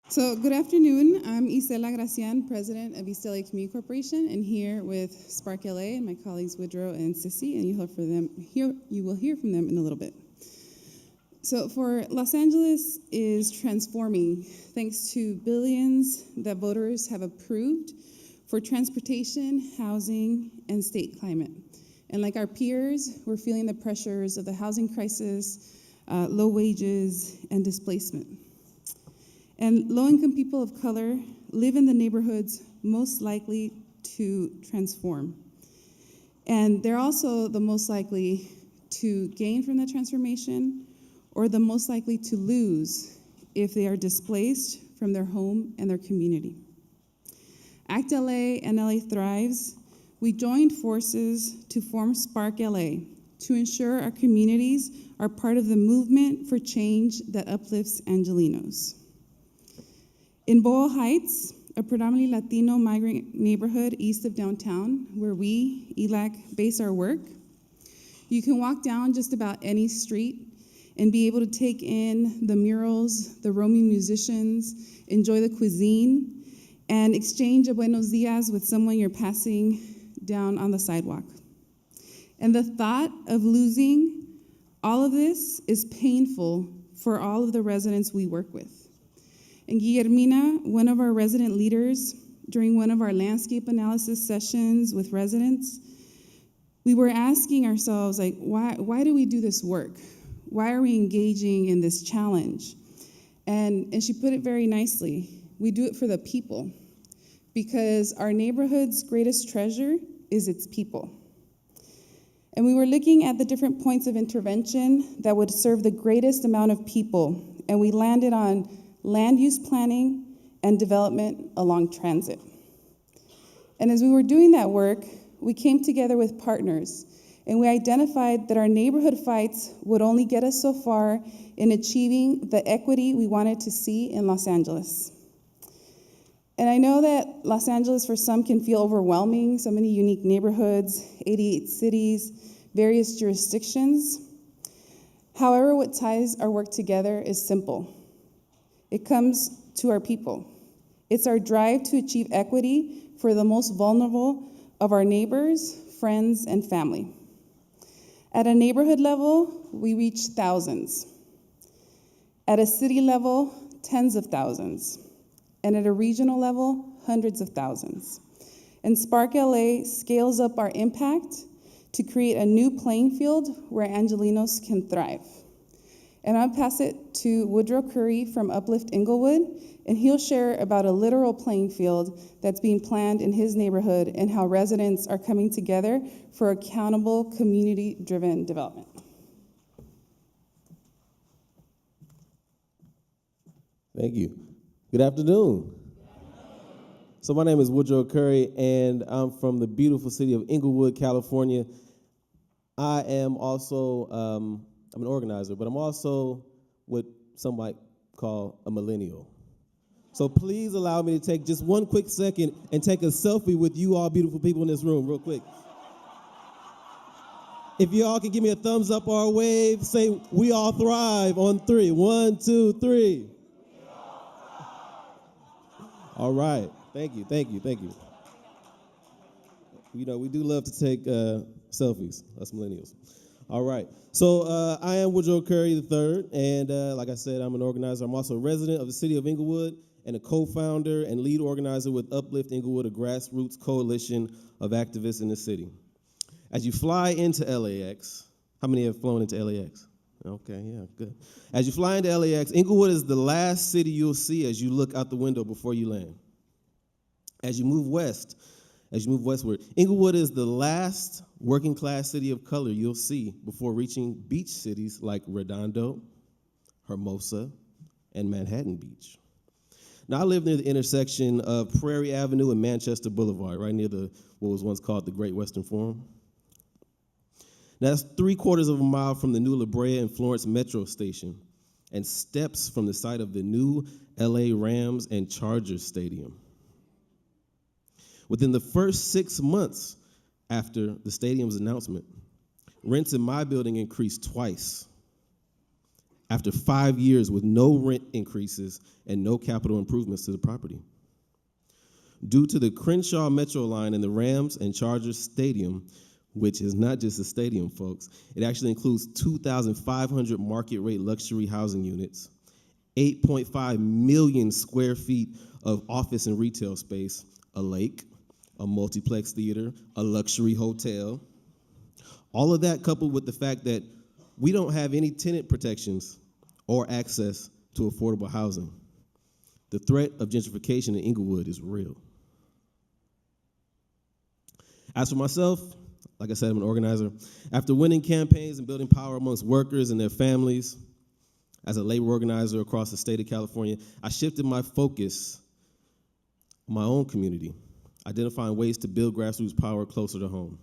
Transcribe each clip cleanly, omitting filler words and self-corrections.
So, good afternoon. I'm Isela Gracian, president of East LA Community Corporation, and here with SPARCC LA and my colleagues Woodrow and Sissy, and you will hear from them in a little bit. So, for Los Angeles is transforming thanks to billions that voters have approved for transportation, housing, and state climate. And like our peers, we're feeling the pressures of the housing crisis, low wages, and displacement. And low-income people of color live in the neighborhoods most likely to transform. And they're also the most likely to gain from the transformation or the most likely to lose if they are displaced from their home and their community. ACT LA and LA Thrives, we joined forces to form SPARCC LA to ensure our communities are part of the movement for change that uplifts Angelenos. In Boyle Heights, a predominantly Latino migrant neighborhood east of downtown, where we, ELAC, base our work, you can walk down just about any street and be able to take in the murals, the roaming musicians, enjoy the cuisine, and exchange a buenos dias with someone you're passing down on the sidewalk. And the thought of losing all of this is painful for all of the residents we work with. And Guillermina, one of our resident leaders, during one of our landscape analysis sessions with residents, we were asking ourselves, like, why do we do this work? Why are we engaging in this challenge? And she put it very nicely. We do it for the people, because our neighborhood's greatest treasure is its people. And we were looking at the different points of intervention that would serve the greatest amount of people, and we landed on land use planning and development along transit. And as we were doing that work, we came together with partners, and we identified that our neighborhood fights would only get us so far in achieving the equity we wanted to see in Los Angeles. And I know that Los Angeles for some can feel overwhelming, so many unique neighborhoods, 88 cities, various jurisdictions. However, what ties our work together is simple. It comes to our people. It's our drive to achieve equity for the most vulnerable of our neighbors, friends, and family. At a neighborhood level, we reach thousands. At a city level, tens of thousands. And at a regional level, hundreds of thousands. And SPARCC LA scales up our impact to create a new playing field where Angelenos can thrive. And I'll pass it to Woodrow Curry from Uplift Inglewood, and he'll share about a literal playing field that's being planned in his neighborhood and how residents are coming together for accountable, community-driven development. Thank you. Good afternoon. So my name is Woodrow Curry, and I'm from the beautiful city of Inglewood, California. I am also I'm an organizer, but I'm also what some might call a millennial. So please allow me to take just one quick second and take a selfie with you all beautiful people in this room real quick. If you all can give me a thumbs up or a wave, say, "We all thrive" on 3. 1, 2, 3. All right. Thank you. You know, we do love to take selfies, us millennials. All right. So I am Woodrow Curry III, and like I said, I'm an organizer. I'm also a resident of the city of Inglewood and a co-founder and lead organizer with Uplift Inglewood, a grassroots coalition of activists in the city. As you fly into LAX, how many have flown into LAX? Okay, yeah, good. As you fly into LAX, Inglewood is the last city you'll see as you look out the window before you land. As you move westward, Inglewood is the last working class city of color you'll see before reaching beach cities like Redondo, Hermosa, and Manhattan Beach. Now, I live near the intersection of Prairie Avenue and Manchester Boulevard, right near what was once called the Great Western Forum. Now, that's 3/4 of a mile from the new La Brea and Florence Metro Station and steps from the site of the new LA Rams and Chargers Stadium. Within the first 6 months after the stadium's announcement, rents in my building increased twice. after 5 years with no rent increases and no capital improvements to the property. Due to the Crenshaw Metro line and the Rams and Chargers Stadium, which is not just a stadium, folks, it actually includes 2,500 market rate luxury housing units, 8.5 million square feet of office and retail space, a lake, a multiplex theater, a luxury hotel. All of that coupled with the fact that we don't have any tenant protections or access to affordable housing. The threat of gentrification in Inglewood is real. As for myself, like I said, I'm an organizer. After winning campaigns and building power amongst workers and their families, as a labor organizer across the state of California, I shifted my focus on my own community, identifying ways to build grassroots power closer to home.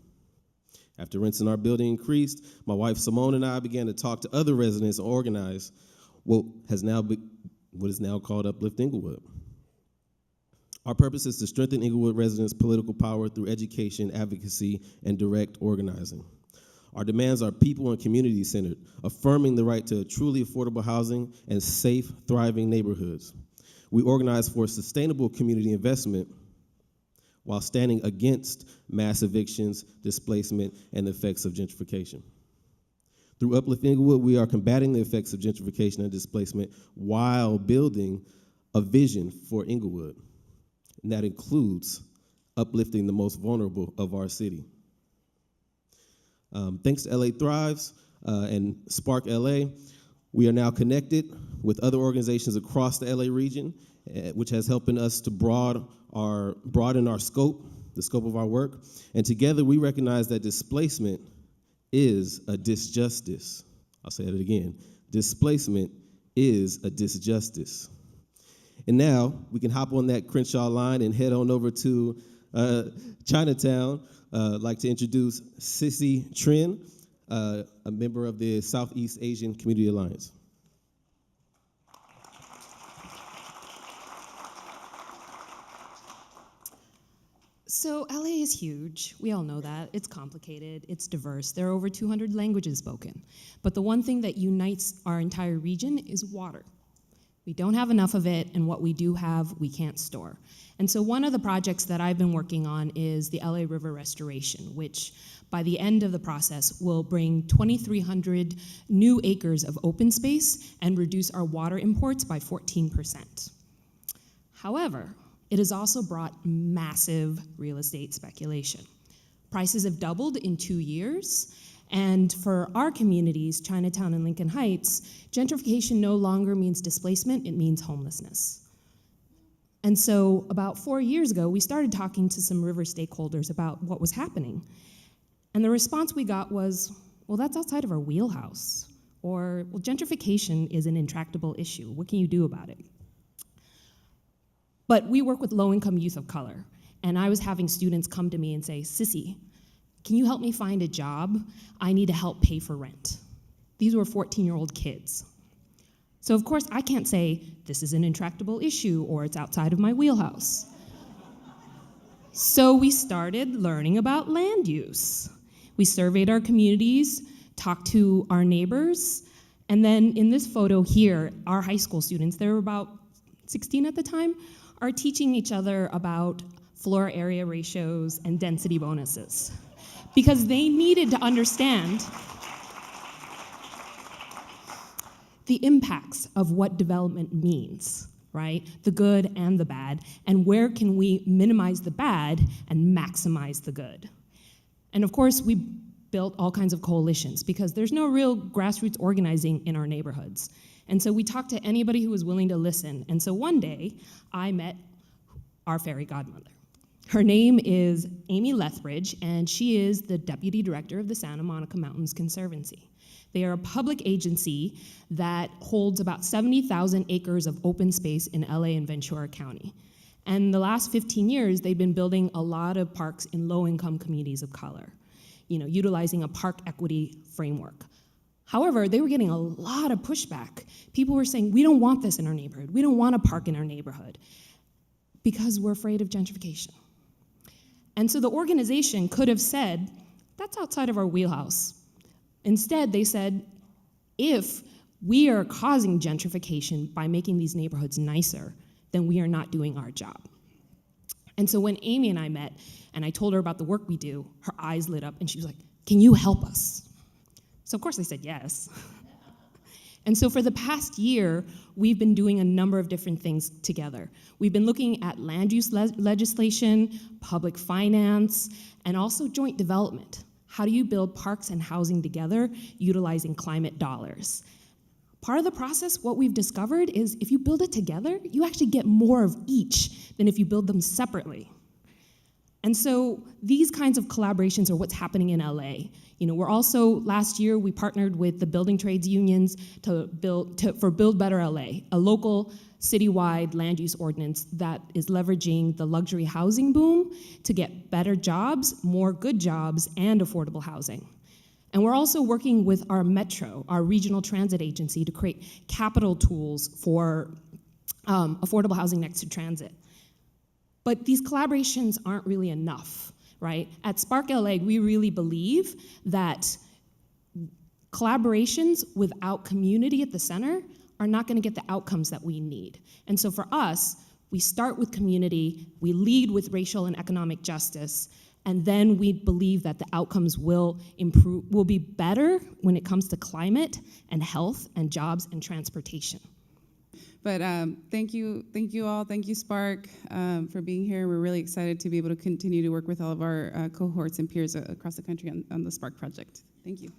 After rents in our building increased, my wife Simone and I began to talk to other residents and organize what is now called Uplift Inglewood. Our purpose is to strengthen Inglewood residents' political power through education, advocacy, and direct organizing. Our demands are people and community-centered, affirming the right to truly affordable housing and safe, thriving neighborhoods. We organize for sustainable community investment while standing against mass evictions, displacement, and the effects of gentrification. Through Uplift Inglewood, we are combating the effects of gentrification and displacement while building a vision for Inglewood. And that includes uplifting the most vulnerable of our city. Thanks to LA Thrives and SPARCC LA, we are now connected with other organizations across the LA region, which has helped us to broaden our scope, the scope of our work. And together we recognize that displacement is a disjustice. I'll say it again. Displacement is a disjustice. And now we can hop on that Crenshaw line and head on over to Chinatown. I'd like to introduce Sissy Trin, a member of the Southeast Asian Community Alliance. So LA is huge. We all know that. It's complicated. It's diverse. There are over 200 languages spoken. But the one thing that unites our entire region is water. We don't have enough of it, and what we do have, we can't store. And so one of the projects that I've been working on is the LA River Restoration, which by the end of the process will bring 2,300 new acres of open space and reduce our water imports by 14%. However, it has also brought massive real estate speculation. Prices have doubled in 2 years, and for our communities, Chinatown and Lincoln Heights, gentrification no longer means displacement, it means homelessness. And so about 4 years ago, we started talking to some river stakeholders about what was happening. And the response we got was, well, that's outside of our wheelhouse. Or, well, gentrification is an intractable issue. What can you do about it? But we work with low-income youth of color, and I was having students come to me and say, Sissy, can you help me find a job? I need to help pay for rent. These were 14-year-old kids. So of course I can't say, this is an intractable issue or it's outside of my wheelhouse. So we started learning about land use. We surveyed our communities, talked to our neighbors, and then in this photo here, our high school students, they were about 16 at the time, are teaching each other about floor area ratios and density bonuses, because they needed to understand the impacts of what development means, right? The good and the bad, and where can we minimize the bad and maximize the good. And of course, we built all kinds of coalitions because there's no real grassroots organizing in our neighborhoods. And so we talked to anybody who was willing to listen. And so one day, I met our fairy godmother. Her name is Amy Lethbridge, and she is the deputy director of the Santa Monica Mountains Conservancy. They are a public agency that holds about 70,000 acres of open space in LA and Ventura County. And the last 15 years, they've been building a lot of parks in low-income communities of color, utilizing a park equity framework. However, they were getting a lot of pushback. People were saying, we don't want this in our neighborhood. We don't want a park in our neighborhood because we're afraid of gentrification. And so the organization could have said, that's outside of our wheelhouse. Instead, they said, if We are causing gentrification by making these neighborhoods nicer, then we are not doing our job. And so when Amy and I met, and I told her about the work we do, her eyes lit up, and she was like, "Can you help us?" So of course I said yes. And so for the past year, we've been doing a number of different things together. We've been looking at land use legislation, public finance, and also joint development. How do you build parks and housing together utilizing climate dollars? Part of the process, what we've discovered is if you build it together, you actually get more of each than if you build them separately. And so these kinds of collaborations are what's happening in LA. We're also, last year, we partnered with the building trades unions for Build Better LA, a local citywide land use ordinance that is leveraging the luxury housing boom to get better jobs, more good jobs, and affordable housing. And we're also working with our Metro, our regional transit agency, to create capital tools for affordable housing next to transit. But these collaborations aren't really enough, right? At SPARCC LA, we really believe that collaborations without community at the center are not gonna get the outcomes that we need. And so for us, we start with community, we lead with racial and economic justice, and then we believe that the outcomes will be better when it comes to climate and health and jobs and transportation. But thank you all. Thank you, SPARCC, for being here. We're really excited to be able to continue to work with all of our cohorts and peers across the country on the SPARCC project. Thank you.